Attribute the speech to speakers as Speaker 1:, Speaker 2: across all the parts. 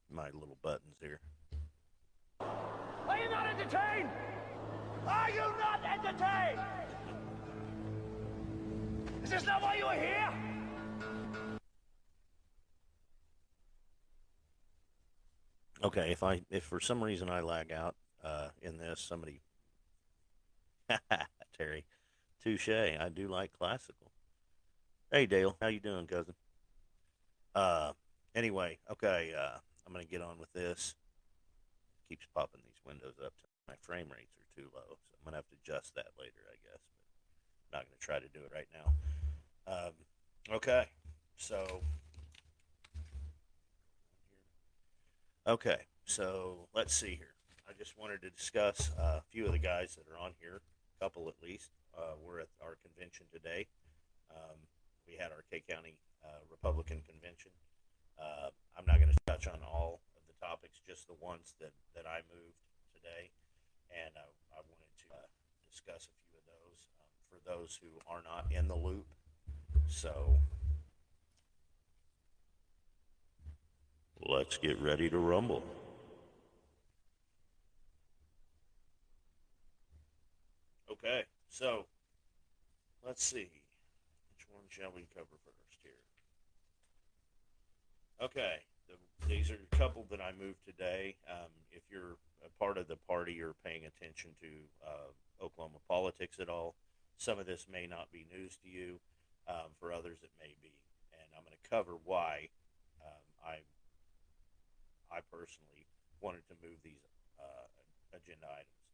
Speaker 1: my little buttons here.
Speaker 2: Are you not entertained? Are you not entertained? Is this not why you are here?
Speaker 1: Okay, if for some reason I lag out in this, somebody, Terry, touche. I do like classical. Hey Dale, how you doing, cousin? Uh, anyway, okay, I'm gonna get on with this. Keeps popping these windows up. My frame rates are too low, so I'm gonna have to adjust that later, I guess. But I'm not gonna try to do it right now. Okay, so let's see here. I just wanted to discuss a few of the guys that are on here, a couple at least. We're at our convention today. Um, we had our K County Republican convention. I'm not going to touch on all of the topics, just the ones that I moved today, and I wanted to discuss a few of those for those who are not in the loop. So let's get ready to rumble. Okay, so let's see. Which one shall we cover first here? Okay, these are a couple that I moved today. If you're a part of the party or paying attention to Oklahoma politics at all, some of this may not be news to you. For others, it may be. And I'm going to cover why I personally wanted to move these agenda items.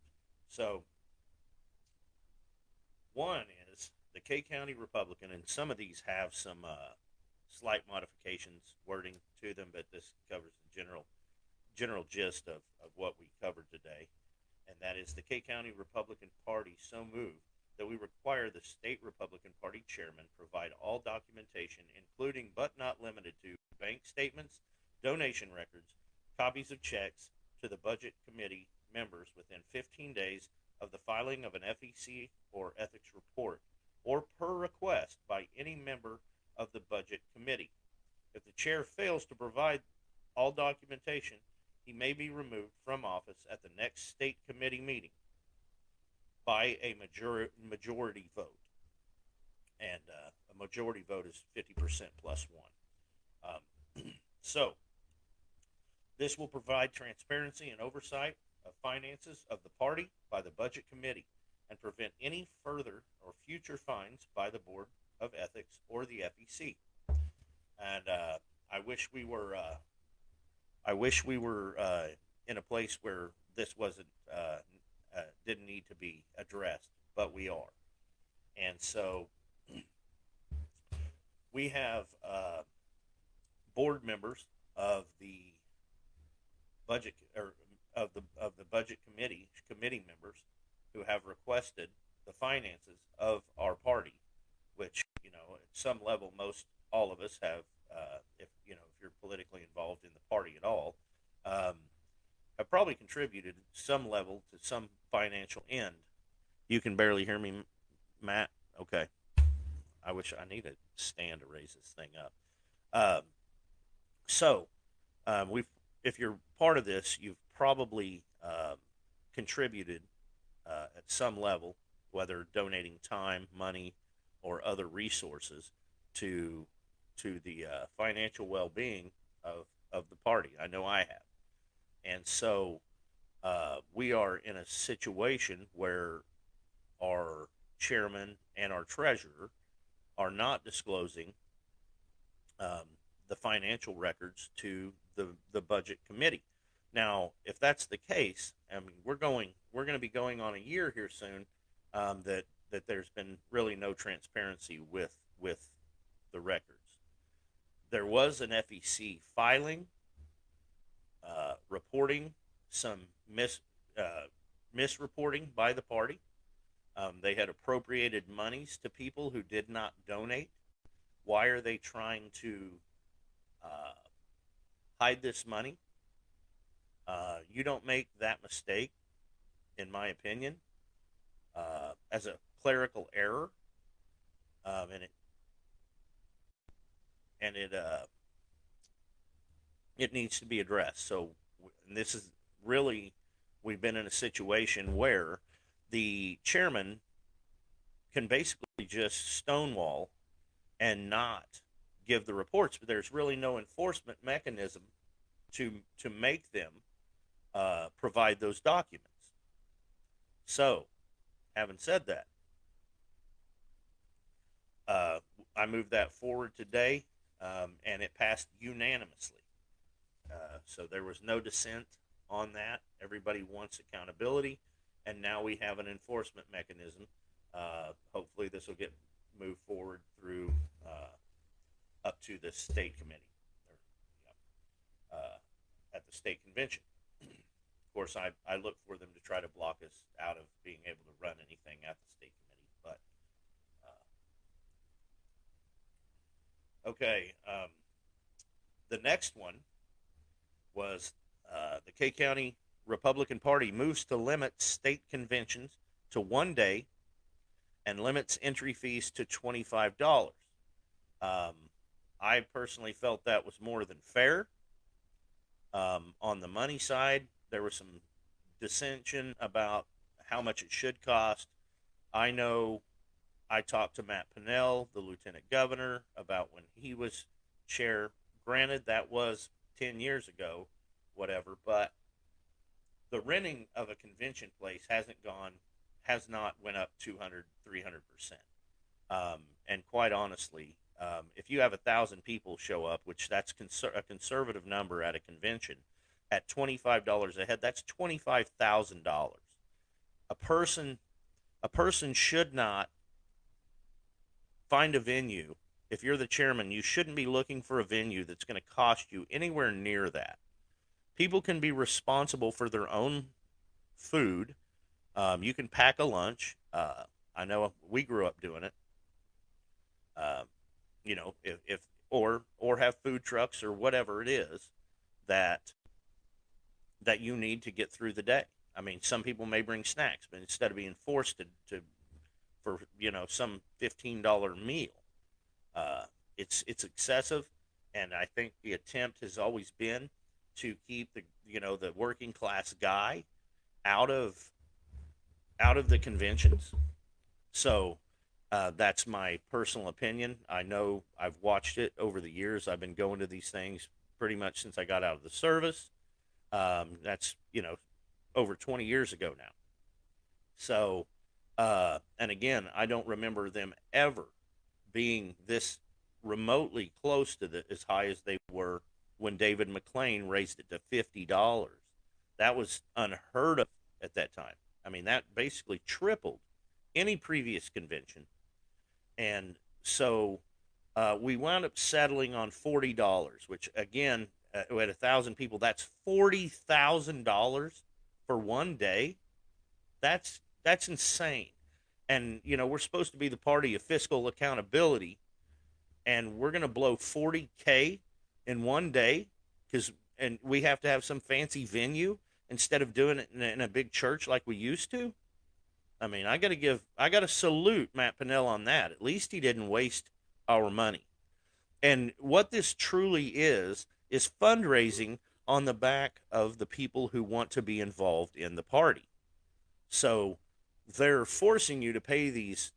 Speaker 1: So, one is the K County Republican, and some of these have some slight modifications, wording to them, but this covers the general gist of what we covered today, and that is the K County Republican Party so moved that we require the state Republican Party chairman provide all documentation, including but not limited to bank statements, donation records, copies of checks to the Budget Committee members within 15 days of the filing of an FEC or ethics report, or per request by any member of the Budget Committee. If the chair fails to provide all documentation, he may be removed from office at the next state committee meeting by a majority vote. And a majority vote is 50% plus one. So, this will provide transparency and oversight of finances of the party by the Budget Committee and prevent any further or future fines by the Board of Ethics or the FEC. And I wish we were in a place where this wasn't didn't need to be addressed, but we are. And so we have board members of the budget or of the budget committee members who have requested the finances of our party, which at some level most all of us have, if you're politically involved in the party at all, have probably contributed some level to some financial end. You can barely hear me, Matt. Okay, I wish I need a stand to raise this thing up. If you're part of this, you've probably contributed at some level, whether donating time, money, or other resources to the financial well-being of the party. I know I have, and so we are in a situation where our chairman and our treasurer are not disclosing the financial records to the budget committee. Now, if that's the case, I mean, we're going to be going on a year here soon that there's been really no transparency with the records. There was an FEC filing reporting some misreporting by the party. They had appropriated monies to people who did not donate. Why are they trying to hide this money? You don't make that mistake, in my opinion, as a clerical error, and it it needs to be addressed. So and this is really, we've been in a situation where the chairman can basically just stonewall and not give the reports, but there's really no enforcement mechanism to make them provide those documents. So, having said that, I moved that forward today, and it passed unanimously. So there was no dissent on that. Everybody wants accountability, and now we have an enforcement mechanism. Hopefully, this will get moved forward through up to the state committee at the state convention. Of course, I look for them to try to block us out of being able to run anything at the state committee. But okay, the next one was the K County Republican Party moves to limit state conventions to 1 day and limits entry fees to $25. I personally felt that was more than fair. On the money side, there was some dissension about how much it should cost. I know I talked to Matt Pinnell, the lieutenant governor, about when he was chair. Granted, that was 10 years ago, whatever, but the renting of a convention place has not went up 200, 300%. And quite honestly, if you have 1,000 people show up, which that's a conservative number at a convention, at $25 a head, that's $25,000. A person should not find a venue. If you're the chairman, you shouldn't be looking for a venue that's going to cost you anywhere near that. People can be responsible for their own food. You can pack a lunch. I know we grew up doing it. If or have food trucks or whatever it is that you need to get through the day. I mean, some people may bring snacks, but instead of being forced to for some $15 meal, it's excessive, and I think the attempt has always been to keep the working class guy out of the conventions. So that's my personal opinion. I know I've watched it over the years. I've been going to these things pretty much since I got out of the service. That's over 20 years ago now. So and again, I don't remember them ever being this remotely close to as high as they were when David McLean raised it to $50. That was unheard of at that time. I mean, that basically tripled any previous convention. And so we wound up settling on $40, which again, at 1,000 people, that's $40,000 for 1 day. That's insane. And we're supposed to be the party of fiscal accountability, and we're going to blow $40K in 1 day and we have to have some fancy venue instead of doing it in a big church like we used to. I mean, I got to salute Matt Pinnell on that. At least he didn't waste our money. And what this truly is fundraising on the back of the people who want to be involved in the party. So they're forcing you to pay these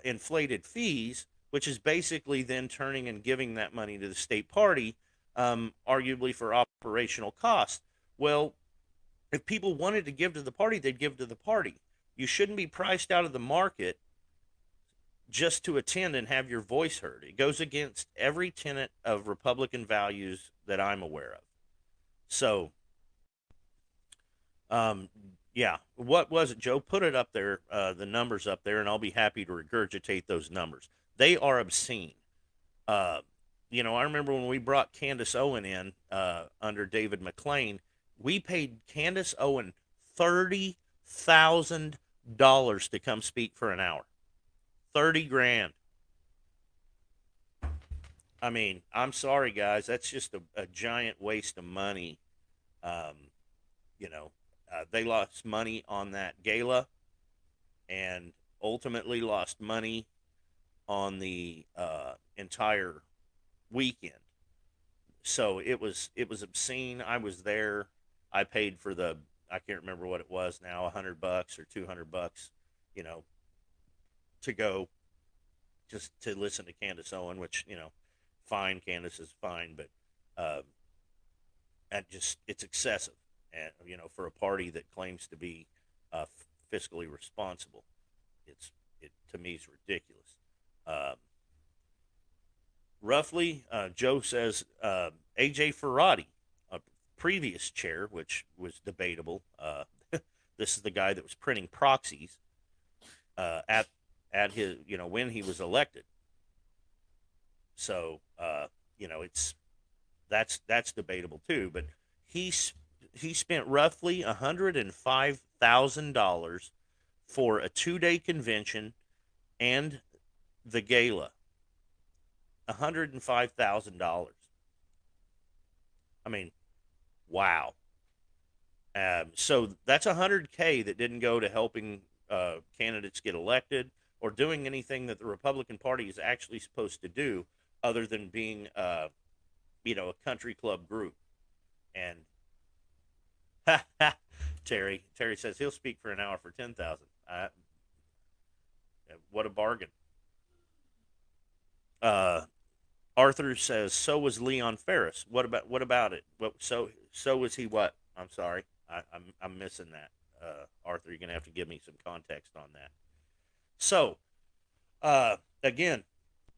Speaker 1: inflated fees, which is basically then turning and giving that money to the state party, arguably for operational costs. Well, if people wanted to give to the party, they'd give to the party. You shouldn't be priced out of the market just to attend and have your voice heard. It goes against every tenet of Republican values that I'm aware of. So, yeah, what was it, Joe? Put it up there, the numbers up there, and I'll be happy to regurgitate those numbers. They are obscene. I remember when we brought Candace Owen in under David McLean, we paid Candace Owen $30,000 to come speak for an hour. 30 grand. I mean, I'm sorry, guys. That's just a giant waste of money. They lost money on that gala and ultimately lost money on the entire weekend. So it was obscene. I was there. I paid for the, I can't remember what it was now, $100 or $200, you know, to go just to listen to Candace Owen, which, fine, Candace is fine, but uh, it's excessive, and for a party that claims to be fiscally responsible, it to me is ridiculous. Um, Roughly, Joe says AJ Ferrati, a previous chair, which was debatable. This is the guy that was printing proxies at his, when he was elected. So it's that's debatable too. But he he spent roughly $105,000 for a 2-day convention and the gala. $105,000. I mean, wow. So that's $100K that didn't go to helping candidates get elected or doing anything that the Republican Party is actually supposed to do, other than being, a country club group. And Terry says he'll speak for an hour for 10,000. What a bargain. Arthur says so was Leon Ferris. What about it? So was he what? I'm sorry, I'm missing that. Arthur, you're gonna have to give me some context on that. So, again,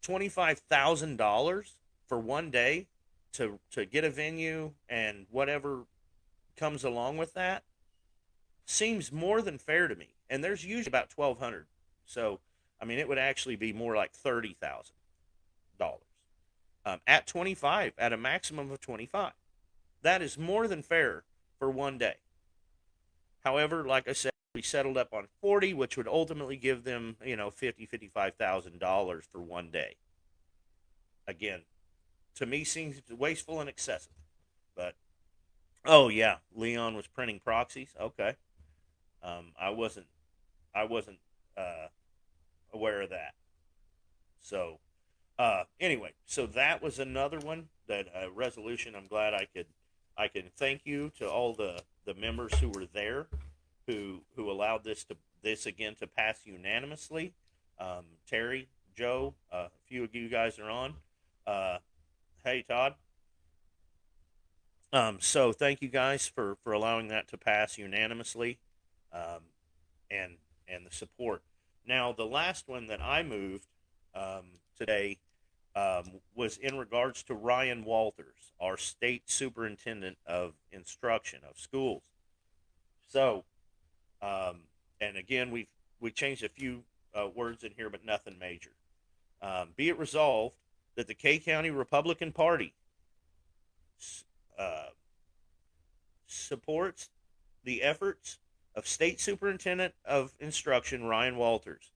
Speaker 1: $25,000 for one day to get a venue and whatever comes along with that seems more than fair to me. And there's usually about 1,200. So, I mean, it would actually be more like $30,000 at 25, at a maximum of 25. That is more than fair for one day. However, like I said, we settled up on 40, which would ultimately give them, $55,000 for one day. Again, to me, seems wasteful and excessive. But oh yeah, Leon was printing proxies. Okay, I wasn't uh, aware of that. So anyway, so that was another one, that resolution. I'm glad I can thank you to all the members who were there, who allowed this again to pass unanimously. Terry, Joe, a few of you guys are on. Hey, Todd. So thank you guys for allowing that to pass unanimously, um, and the support. Now, the last one that I moved today was in regards to Ryan Walters, our state superintendent of instruction of schools. So, and again, we changed a few words in here, but nothing major. Be it resolved that the K County Republican Party uh, supports the efforts of State Superintendent of Instruction Ryan Walters.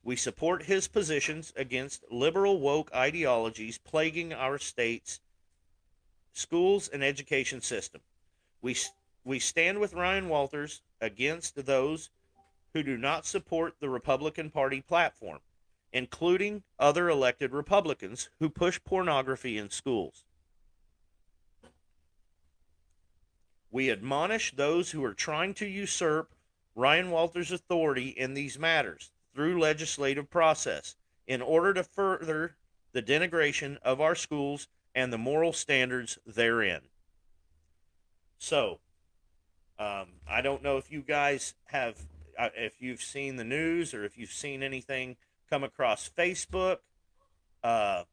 Speaker 1: We support his positions against liberal woke ideologies plaguing our state's schools and education system. We we stand with Ryan Walters against those who do not support the Republican Party platform, including other elected Republicans who push pornography in schools. We admonish those who are trying to usurp Ryan Walters' authority in these matters through legislative process in order to further the denigration of our schools and the moral standards therein. So, I don't know if you guys have, if you've seen the news or if you've seen anything come across Facebook, uh,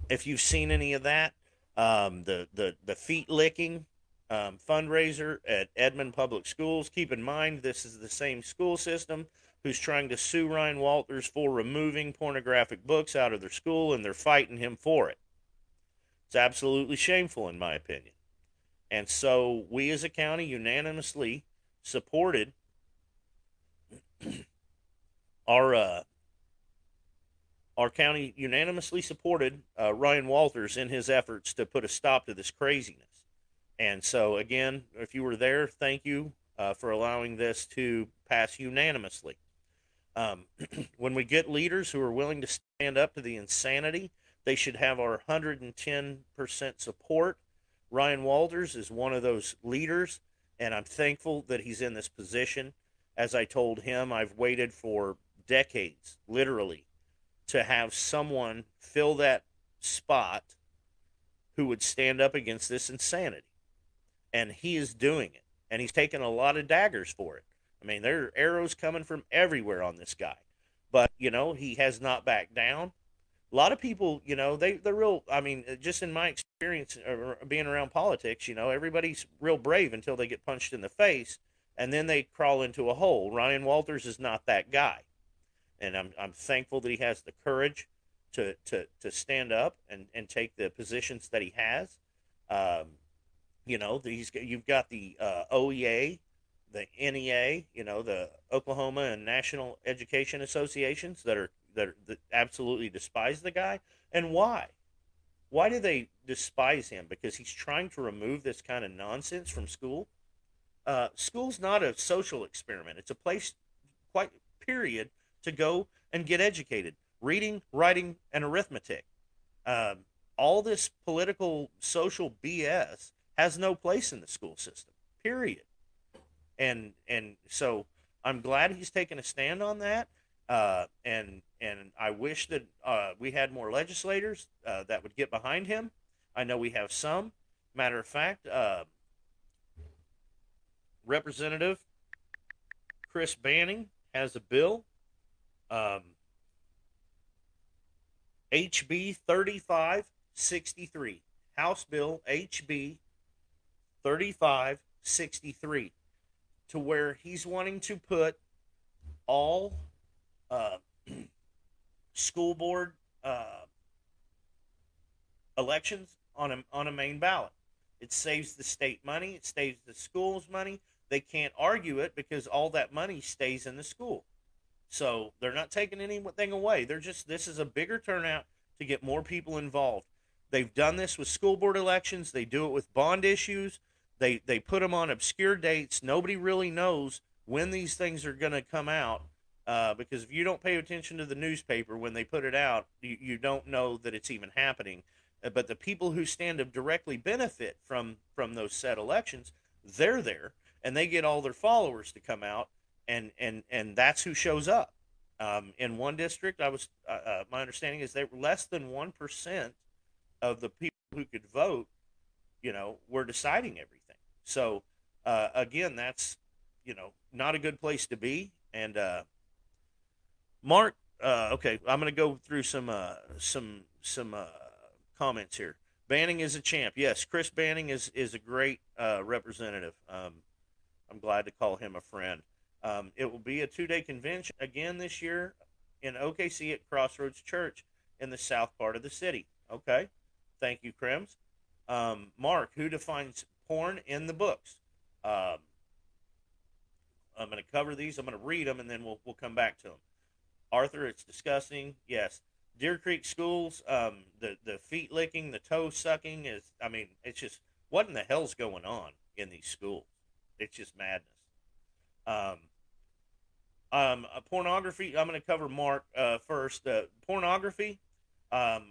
Speaker 1: if you've seen any of that, the feet licking fundraiser at Edmond Public Schools. Keep in mind, this is the same school system who's trying to sue Ryan Walters for removing pornographic books out of their school, and they're fighting him for it. It's absolutely shameful, in my opinion. And so we as a county unanimously supported our our county unanimously supported Ryan Walters in his efforts to put a stop to this craziness. And so, again, if you were there, thank you for allowing this to pass unanimously. When we get leaders who are willing to stand up to the insanity They should have our 110% support. Ryan Walters is one of those leaders, and I'm thankful that he's in this position. As I told him, I've waited for decades, literally, to have someone fill that spot who would stand up against this insanity. And he is doing it. And he's taking a lot of daggers for it. I mean, there are arrows coming from everywhere on this guy. But, he has not backed down. A lot of people, they're real. I mean, just in my experience being around politics, everybody's real brave until they get punched in the face, and then they crawl into a hole. Ryan Walters is not that guy, and I'm thankful that he has the courage to stand up and take the positions that he has. You've got the OEA, the NEA, the Oklahoma and National Education Associations that absolutely despise the guy. And why? Why do they despise him? Because he's trying to remove this kind of nonsense from school. School's not a social experiment. It's a place, quite period, to go and get educated. Reading, writing, and arithmetic. All this political, social BS has no place in the school system. Period. And so I'm glad he's taken a stand on that. And I wish that we had more legislators that would get behind him. I know we have some. Matter of fact, Representative Chris Banning has a bill, HB 3563, House Bill HB 3563, to where he's wanting to put all school board elections on a main ballot. It saves the state money. It saves the schools money. They can't argue it because all that money stays in the school. So they're not taking anything away. This is a bigger turnout to get more people involved. They've done this with school board elections. They do it with bond issues. They put them on obscure dates. Nobody really knows when these things are going to come out. Because if you don't pay attention to the newspaper when they put it out, you don't know that it's even happening. But the people who stand to directly benefit from those said elections, they're there, and they get all their followers to come out, and that's who shows up. In one district, my understanding is that less than 1% of the people who could vote, were deciding everything. So again, that's not a good place to be. And Mark, okay, I'm going to go through some comments here. Banning is a champ. Yes, Chris Banning is a great representative. I'm glad to call him a friend. It will be a 2-day convention again this year in OKC at Crossroads Church in the south part of the city. Okay, thank you, Krems. Mark, who defines porn in the books? I'm going to cover these. I'm going to read them, and then we'll come back to them. Arthur, it's disgusting. Yes. Deer Creek schools, the feet licking, the toe sucking it's just, what in the hell's going on in these schools? It's just madness. Pornography, I'm going to cover Mark first. Pornography, I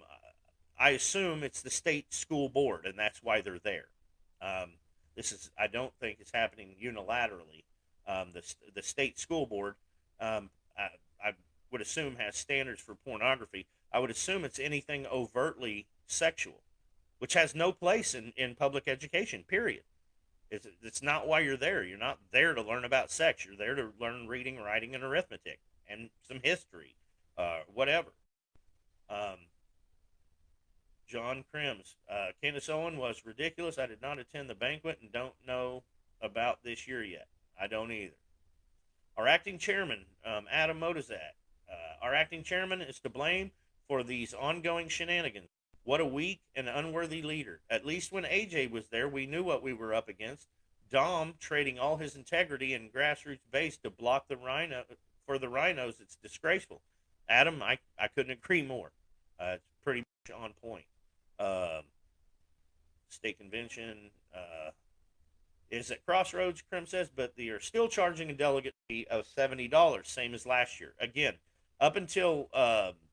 Speaker 1: assume it's the state school board, and that's why they're there. I don't think it's happening unilaterally. The state school board, I would assume, has standards for pornography. I would assume it's anything overtly sexual, which has no place in public education, period. It's not why you're there. You're not there to learn about sex. You're there to learn reading, writing, and arithmetic, and some history, whatever. John Krems, Candace Owen was ridiculous. I did not attend the banquet and don't know about this year yet. I don't either. Our acting chairman, Adam Modizat, our acting chairman is to blame for these ongoing shenanigans. What a weak and unworthy leader. At least when AJ was there, we knew what we were up against. Dom trading all his integrity and grassroots base to block the rhino for the rhinos. It's disgraceful. Adam, I couldn't agree more. It's pretty much on point. State convention is at Crossroads, Krim says, but they are still charging a delegate fee of $70, same as last year. Again, up until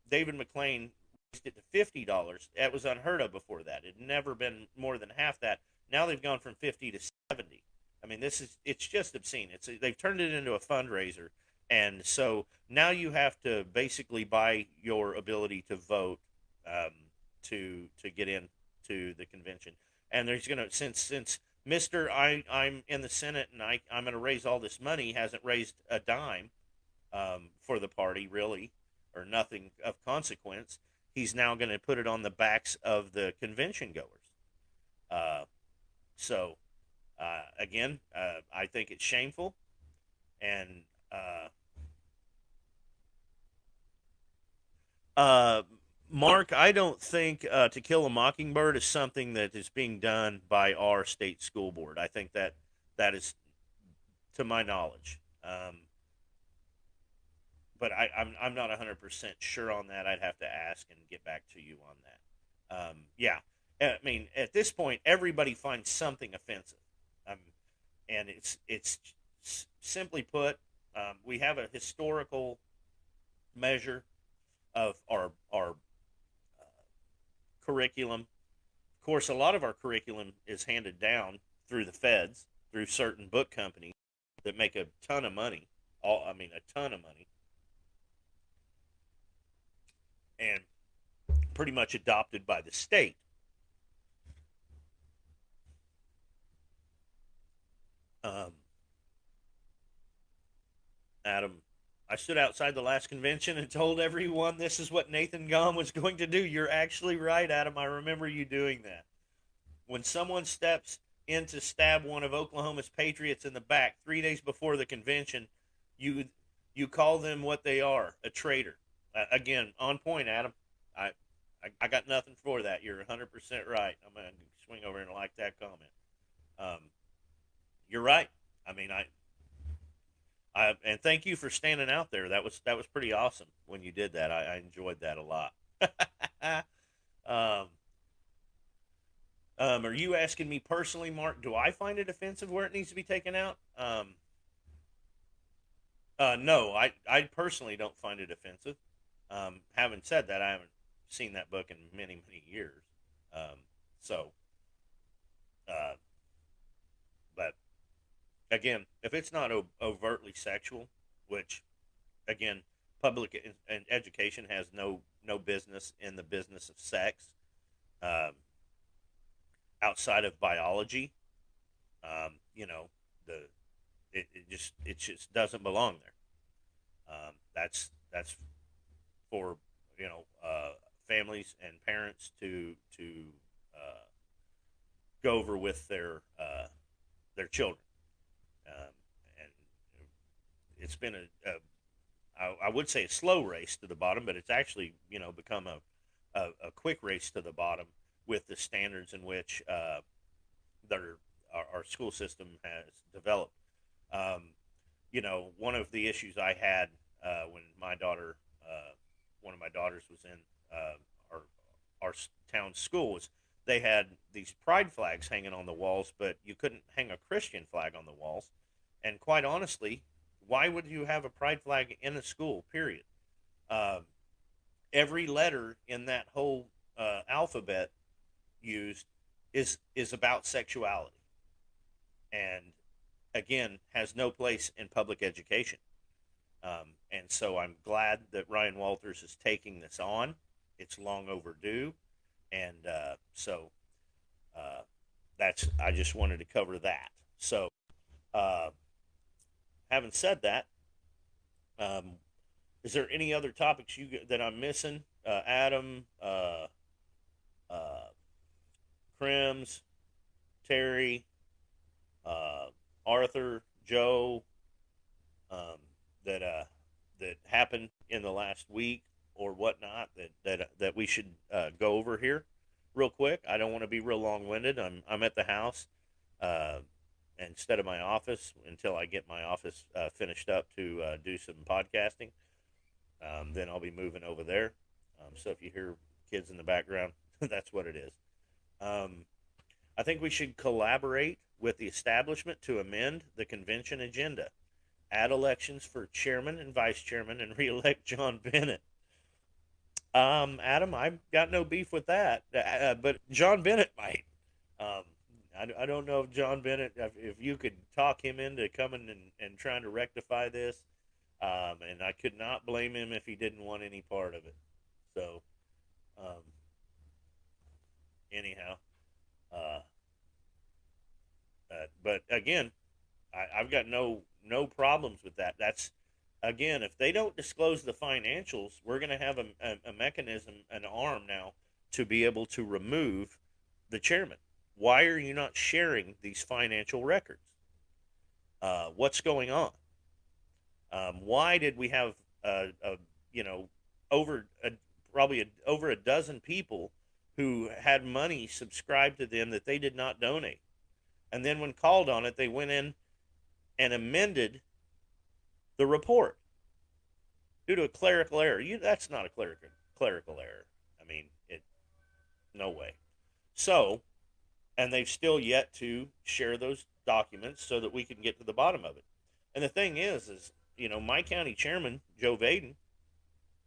Speaker 1: David McClain it to $50. That was unheard of before that. It had never been more than half that. Now they've gone from 50 to 70. I mean, it's just obscene. They've turned it into a fundraiser, and so now you have to basically buy your ability to vote, to get into the convention. And there's gonna, since Mister I'm in the Senate and I'm gonna raise all this money, hasn't raised a dime, for the party really, or nothing of consequence. He's now going to put it on the backs of the convention goers. Uh, so again, I think it's shameful, and uh, Mark, I don't think To Kill a Mockingbird is something that is being done by our state school board. I think that is, to my knowledge. But I'm not 100% sure on that. I'd have to ask and get back to you on that. Yeah, I mean, at this point, everybody finds something offensive, and it's simply put, we have a historical measure of our curriculum. Of course, a lot of our curriculum is handed down through the feds, through certain book companies that make a ton of money. I mean, a ton of money, and pretty much adopted by the state. Um, Adam, I stood outside the last convention and told everyone this is what Nathan Gom was going to do. You're actually right, Adam. I remember you doing that. When someone steps in to stab one of Oklahoma's patriots in the back 3 days before the convention, you you call them what they are, a traitor. Again, on point, Adam. I, I got nothing for that. You're 100% right. I'm gonna swing over and like that comment. Um, you're right. I mean, and thank you for standing out there. That was pretty awesome when you did that. I enjoyed that a lot. um, are you asking me personally, Mark? Do I find it offensive where it needs to be taken out? No, I personally don't find it offensive. Having said that, I haven't seen that book in many, many years. Um, so, uh, but again, if it's not overtly sexual, which again, public and education has no business in the business of sex, um, outside of biology. You know, the it just doesn't belong there. That's for, families and parents to uh, go over with their children. And it's been I would say a slow race to the bottom, but it's actually become a quick race to the bottom with the standards in which our school system has developed. Um, one of the issues I had when one of my daughters was in our town school was they had these pride flags hanging on the walls, but you couldn't hang a Christian flag on the walls. And quite honestly, why would you have a pride flag in a school? Period. Uh, every letter in that whole alphabet used is about sexuality, and again has no place in public education. And so I'm glad that Ryan Walters is taking this on. It's long overdue, and so uh, I just wanted to cover that. So, uh, having said that, um, is there any other topics that I'm missing? Adam, uh, Crims, Terry, uh, Arthur, Joe, um, that happened in the last week or whatnot that we should go over here real quick. I don't want to be real long winded. I'm at the house uh, instead of my office until I get my office finished up to do some podcasting. Then I'll be moving over there. So if you hear kids in the background, that's what it is. Um, I think we should collaborate with the establishment to amend the convention agenda, add elections for chairman and vice chairman, and reelect John Bennett. Adam, I've got no beef with that, but John Bennett might. Um, I don't know if John Bennett, if you could talk him into coming and trying to rectify this, and I could not blame him if he didn't want any part of it. So, um, anyhow, uh, but again, I've got no problems with that. That's again, if they don't disclose the financials, we're going to have a mechanism, an arm now to be able to remove the chairman. Why are you not sharing these financial records? What's going on? Why did we have you know over over a dozen people who had money subscribed to them that they did not donate, and then when called on it, they went in and amended the report due to a clerical error. That's not a clerical error. I mean, it no way. So, and they've still yet to share those documents so that we can get to the bottom of it. And the thing is my county chairman Joe Vaden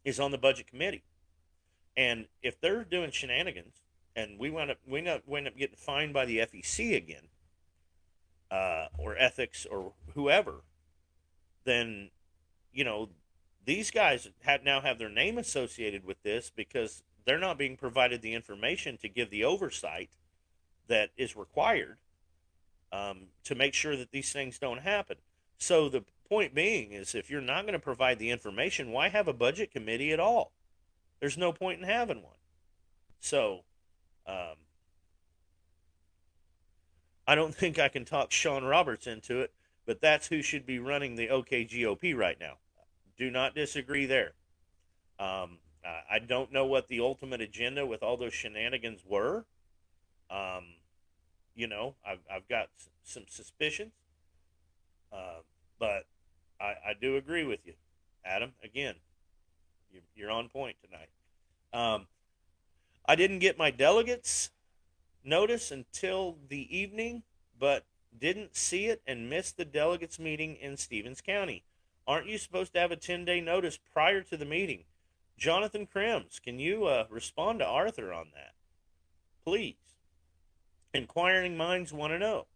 Speaker 1: is on the budget committee, and if they're doing shenanigans and we wind up getting fined by the FEC again, or ethics or whoever, then these guys now have their name associated with this because they're not being provided the information to give the oversight that is required, to make sure that these things don't happen. So the point being is, if you're not going to provide the information, why have a budget committee at all? There's no point in having one. So I don't think I can talk Sean Roberts into it, but that's who should be running the OKGOP right now. Do not disagree there. I don't know what the ultimate agenda with all those shenanigans were. I've got some suspicions, but I do agree with you, Adam. Again, you're on point tonight. I didn't get my delegates notice until the evening, but didn't see it and missed the delegates meeting in Stevens County. Aren't you supposed to have a 10-day notice prior to the meeting? Jonathan Krems, can you respond to Arthur on that, please? Inquiring minds want to know.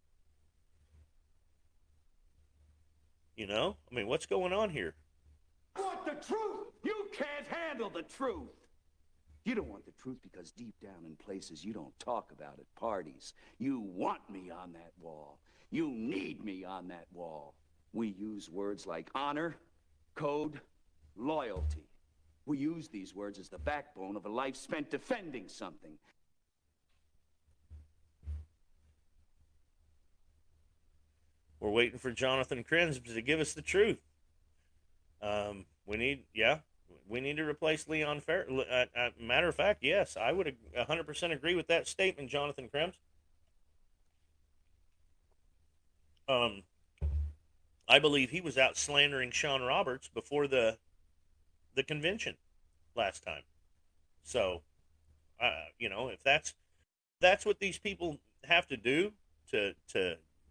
Speaker 1: I mean, what's going on here?
Speaker 2: I want the truth! You can't handle the truth! You don't want the truth because deep down in places you don't talk about at parties, you want me on that wall. You need me on that wall. We use words like honor, code, loyalty. We use these words as the backbone of a life spent defending something.
Speaker 1: We're waiting for Jonathan Krems to give us the truth. We need to replace Leon Fair. Matter of fact, yes, I would 100% agree with that statement, Jonathan Krems. I believe he was out slandering Sean Roberts before the convention last time. So, if that's what these people have to do to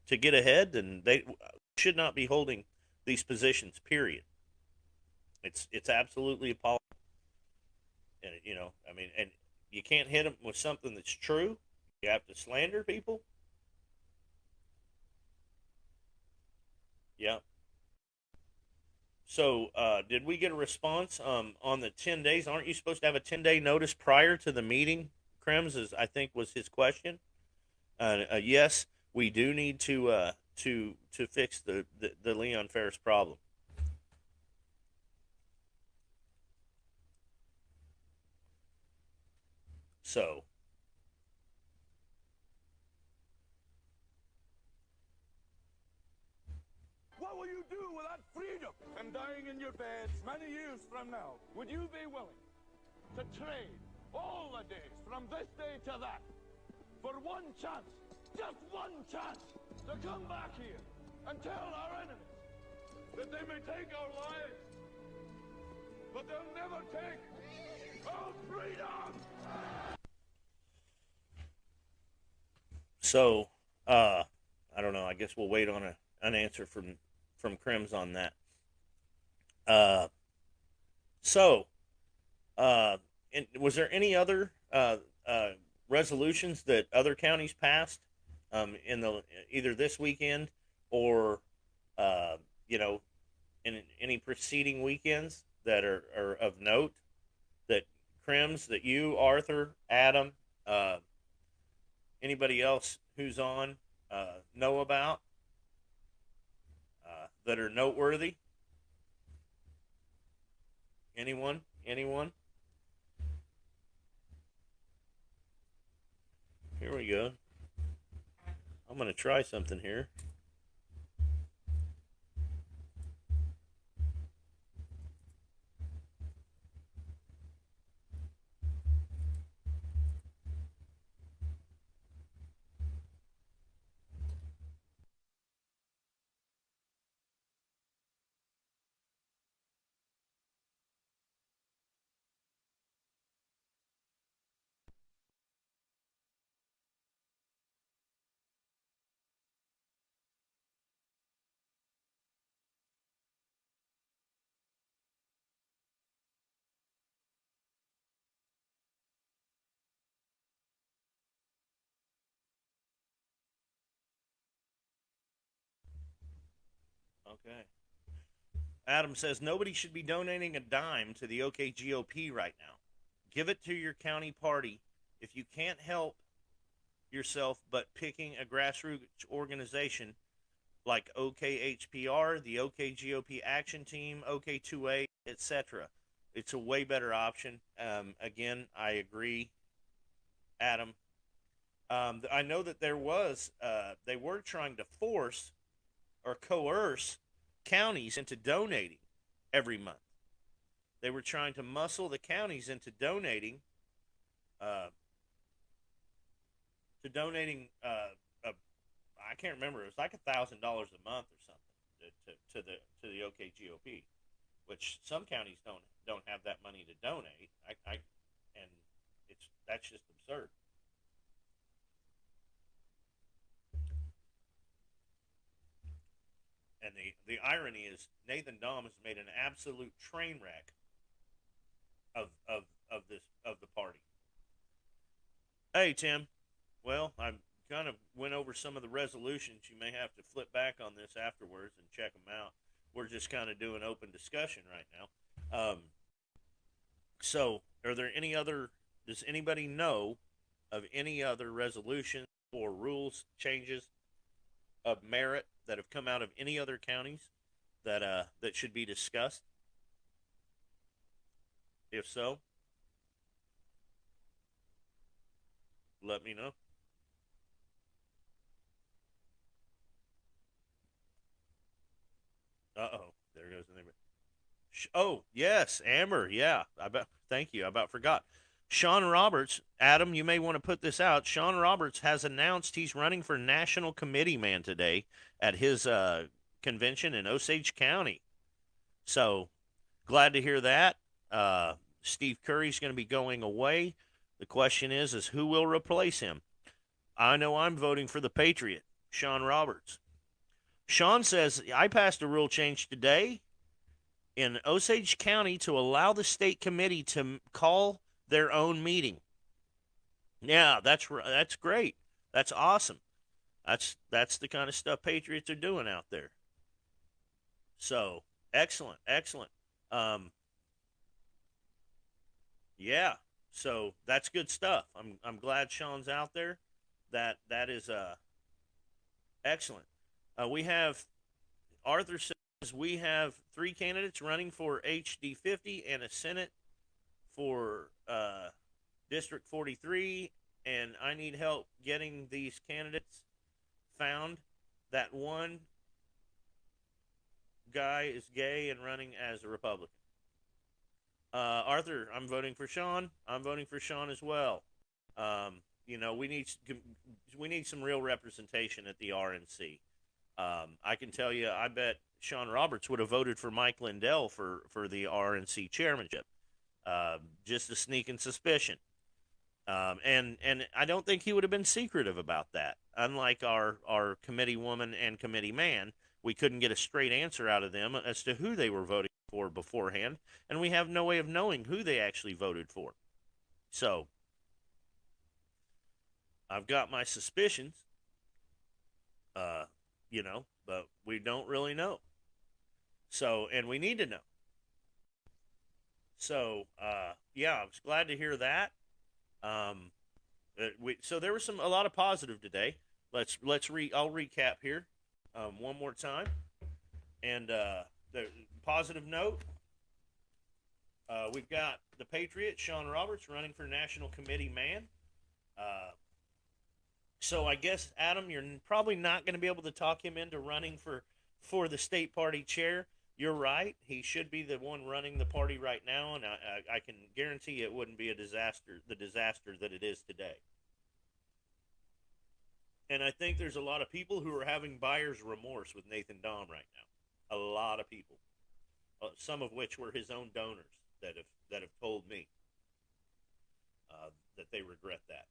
Speaker 1: get ahead, then they should not be holding these positions. Period. It's absolutely appalling. And and you can't hit them with something that's true. You have to slander people. Yeah. So, did we get a response on the 10 days? Aren't you supposed to have a 10-day notice prior to the meeting? Krems, I think, was his question. Yes, we do need to fix the Leon Ferris problem. So,
Speaker 2: What will you do without freedom? And dying in your beds many years from now, would you be willing to trade all the days from this day to that for one chance, just one chance, to come back here and tell our enemies that they may take our lives, but they'll never take our freedom?
Speaker 1: So, I don't know. I guess we'll wait on an answer from Krems on that. So, And was there any other resolutions that other counties passed in the either this weekend or uh, you know in any preceding weekends that are of note that Crims that you, Arthur, Adam, uh, anybody else who's on know about that are noteworthy? Anyone? Anyone? Here we go. I'm gonna try something here. Okay. Adam says nobody should be donating a dime to the OKGOP right now. Give it to your county party if you can't help yourself but picking a grassroots organization like OKHPR, the OKGOP Action Team, OK2A, etc. It's a way better option. Again, I agree, Adam. I know that they were trying to force or coerce counties into donating every month. They were trying to muscle the counties into uh, donating. I can't remember. It was like $1,000 a month or something to the OKGOP, which some counties don't have that money to donate. And that's just absurd. And the irony is Nathan Dahm has made an absolute train wreck of the party. Hey Tim, well I kind of went over some of the resolutions. You may have to flip back on this afterwards and check them out. We're just kind of doing open discussion right now. So, are there any other? Does anybody know of any other resolutions or rules changes of merit that have come out of any other counties that should be discussed? If so, let me know. Uh-oh, there goes the name. Oh yes, Amber. Yeah, I bet. Thank you. I about forgot. Sean Roberts, Adam, you may want to put this out. Sean Roberts has announced he's running for national committee man today at his convention in Osage County. So glad to hear that. Steve Curry's going to be going away. The question is who will replace him? I know I'm voting for the Patriot, Sean Roberts. Sean says I passed a rule change today in Osage County to allow the state committee to call their own meeting. Yeah, that's great. That's awesome. That's the kind of stuff Patriots are doing out there. So excellent, excellent. Um, yeah, so that's good stuff. I'm glad Sean's out there. That is excellent. We have Arthur says we have three candidates running for HD50 and a Senate for District 43, and I need help getting these candidates found. That one guy is gay and running as a Republican. Arthur, I'm voting for Sean. I'm voting for Sean as well. We need some real representation at the RNC. I can tell you, I bet Sean Roberts would have voted for Mike Lindell for the RNC chairmanship. Just a sneaking suspicion. And I don't think he would have been secretive about that. Unlike our committee woman and committee man, we couldn't get a straight answer out of them as to who they were voting for beforehand, and we have no way of knowing who they actually voted for. So I've got my suspicions, but we don't really know. So, and we need to know. So, yeah, I was glad to hear that. Um, so there was a lot of positive today. I'll recap here, one more time. And the positive note, we've got the Patriot Sean Roberts running for National Committee man. Uh, so I guess Adam, you're probably not going to be able to talk him into running for the state party chair. You're right. He should be the one running the party right now, and I can guarantee it wouldn't be the disaster that it is today. And I think there's a lot of people who are having buyer's remorse with Nathan Dahm right now. A lot of people, some of which were his own donors that have told me that they regret that.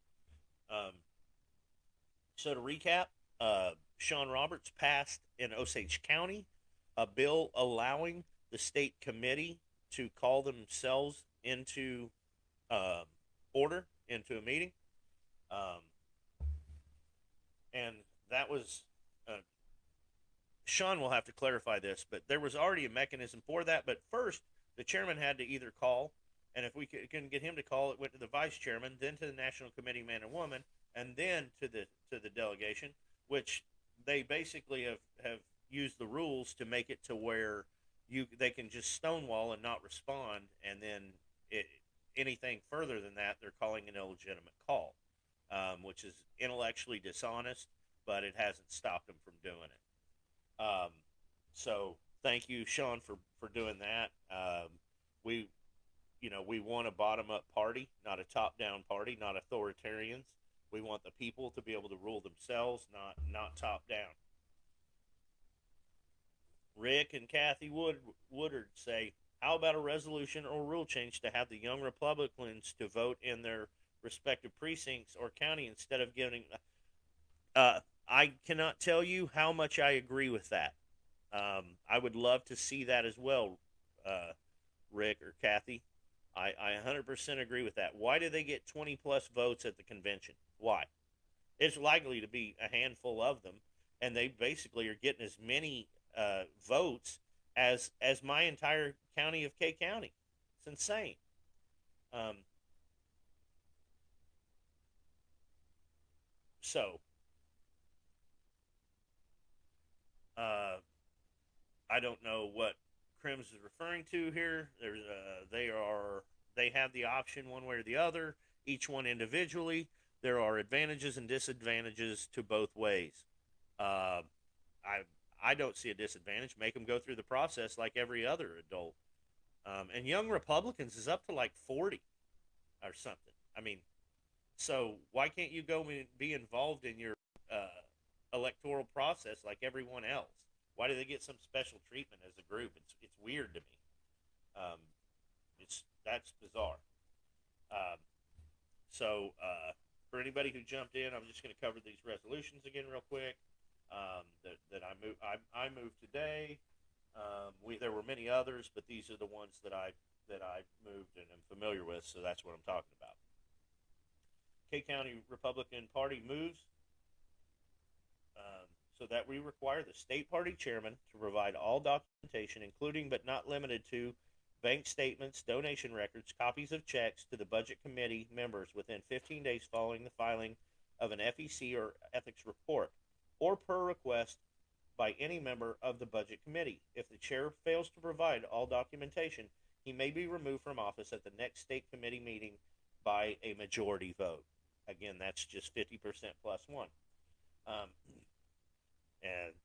Speaker 1: So to recap, Sean Roberts passed in Osage County a bill allowing the state committee to call themselves into order, into a meeting. And that was, Sean will have to clarify this, but there was already a mechanism for that. But first, the chairman had to either call, and if we couldn't get him to call, it went to the vice chairman, then to the national committee man and woman, and then to the delegation, which they basically have used the rules to make it to where they can just stonewall and not respond, and then anything further than that, they're calling an illegitimate call, which is intellectually dishonest, but it hasn't stopped them from doing it. So thank you, Sean, for doing that. We want a bottom-up party, not a top-down party, not authoritarians. We want the people to be able to rule themselves, not top-down. Rick and Kathy Woodard say, how about a resolution or rule change to have the young Republicans to vote in their respective precincts or county instead of giving... I cannot tell you how much I agree with that. I would love to see that as well, Rick or Kathy. I 100% agree with that. Why do they get 20 plus votes at the convention? Why? It's likely to be a handful of them, and they basically are getting as many votes as my entire county of K County. It's insane. So I don't know what Crims is referring to here. They have the option one way or the other, each one individually. There are advantages and disadvantages to both ways. Uh, I don't see a disadvantage. Make them go through the process like every other adult. And young Republicans is up to like 40 or something. I mean, so why can't you go and be involved in your electoral process like everyone else? Why do they get some special treatment as a group? It's weird to me. That's bizarre. Um, for anybody who jumped in, I'm just going to cover these resolutions again real quick. That I moved today. There were many others, but these are the ones that I moved and am familiar with, so that's what I'm talking about. K County Republican Party moves so that we require the state party chairman to provide all documentation, including but not limited to bank statements, donation records, copies of checks to the budget committee members within 15 days following the filing of an FEC or ethics report, or per request by any member of the budget committee. If the chair fails to provide all documentation, he may be removed from office at the next state committee meeting by a majority vote. Again, that's just 50% plus one.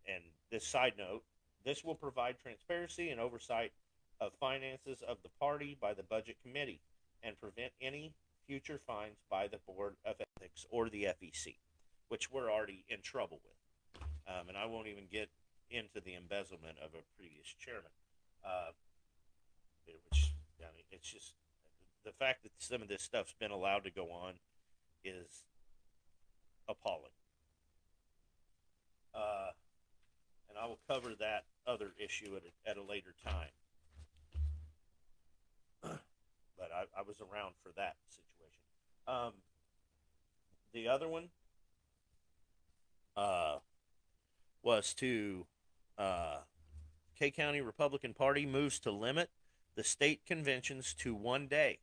Speaker 1: And this side note, this will provide transparency and oversight of finances of the party by the budget committee and prevent any future fines by the Board of Ethics or the FEC, which we're already in trouble with. And I won't even get into the embezzlement of a previous chairman. It's just the fact that some of this stuff's been allowed to go on is appalling. And I will cover that other issue at a later time. But I was around for that situation. Um, the other one uh, was to K County Republican Party moves to limit the state conventions to 1 day,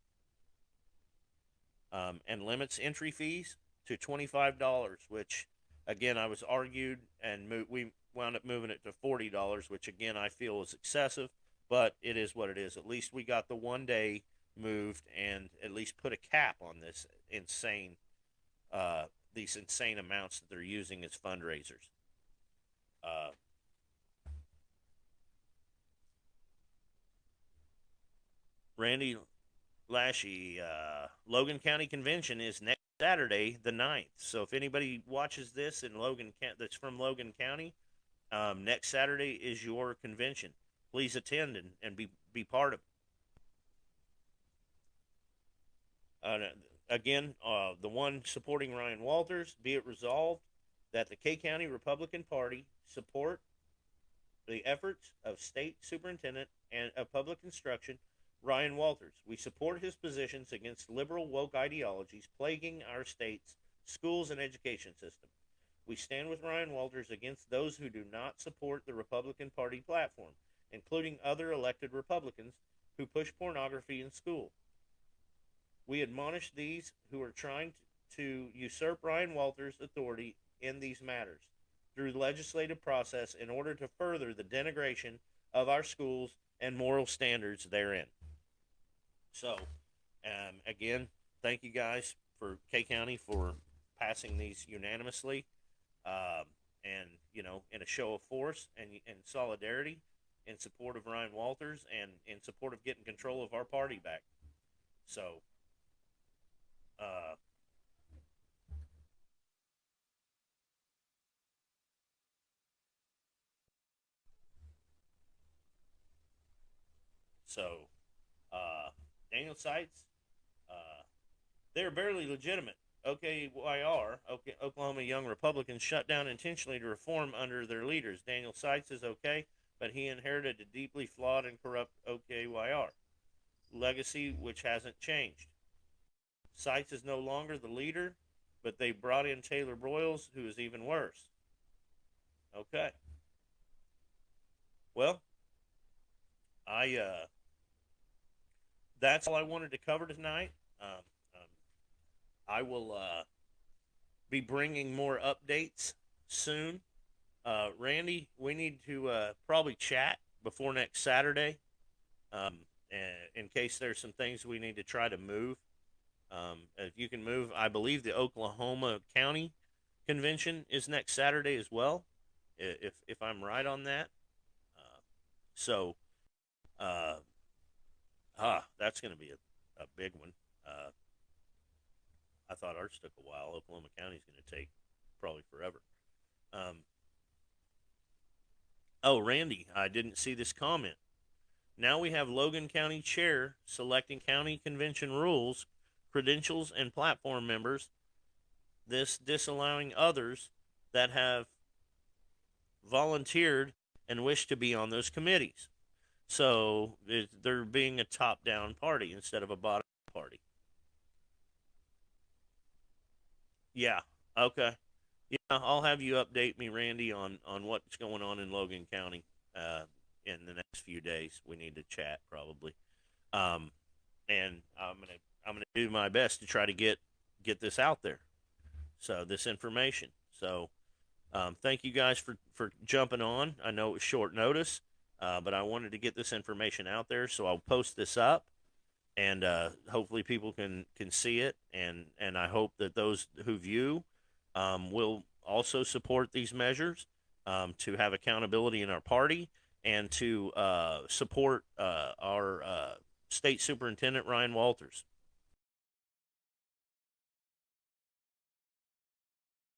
Speaker 1: and limits entry fees to $25, which again I was argued and we wound up moving it to $40, which again I feel is excessive, but it is what it is. At least we got the 1 day moved and at least put a cap on this insane uh, these insane amounts that they're using as fundraisers. Uh, Randy Lashy, Logan County Convention is next Saturday, the 9th. So if anybody watches this in Logan, that's from Logan County, next Saturday is your convention. Please attend and be part of it. Again, the one supporting Ryan Walters, be it resolved that the K County Republican Party support the efforts of State Superintendent and of Public Instruction Ryan Walters. We support his positions against liberal woke ideologies plaguing our state's schools and education system. We stand with Ryan Walters against those who do not support the Republican Party platform, including other elected Republicans who push pornography in school. We admonish these who are trying to usurp Ryan Walters' authority in these matters through the legislative process in order to further the denigration of our schools and moral standards therein. So, again, thank you guys for K County for passing these unanimously, and in a show of force and solidarity in support of Ryan Walters and in support of getting control of our party back. So, uh, so Daniel Sites, uh, they're barely legitimate. OKYR, Oklahoma Young Republicans, shut down intentionally to reform under their leaders. Daniel Sites is okay, but he inherited a deeply flawed and corrupt OKYR legacy, which hasn't changed. Sites is no longer the leader, but they brought in Taylor Broyles, who is even worse. Okay. Well, I that's all I wanted to cover tonight. Um, I will be bringing more updates soon. Randy, we need to probably chat before next Saturday, um, in case there's some things we need to try to move. If you can move, I believe the Oklahoma County Convention is next Saturday as well, if I'm right on that. So, uh, that's going to be a big one. I thought ours took a while. Oklahoma County is going to take probably forever. Um, oh, Randy, I didn't see this comment. Now we have Logan County Chair selecting county convention rules, credentials, and platform members, this disallowing others that have volunteered and wish to be on those committees. So they're being a top down party instead of a bottom party. Yeah. Okay. Yeah, I'll have you update me, Randy, on what's going on in Logan County in the next few days. We need to chat probably, um, and I'm gonna do my best to try to get this out there. So this information. So thank you guys for jumping on. I know it was short notice, but I wanted to get this information out there. So I'll post this up, and hopefully people can see it, and I hope that those who view will also support these measures, to have accountability in our party and to support our state superintendent Ryan Walters.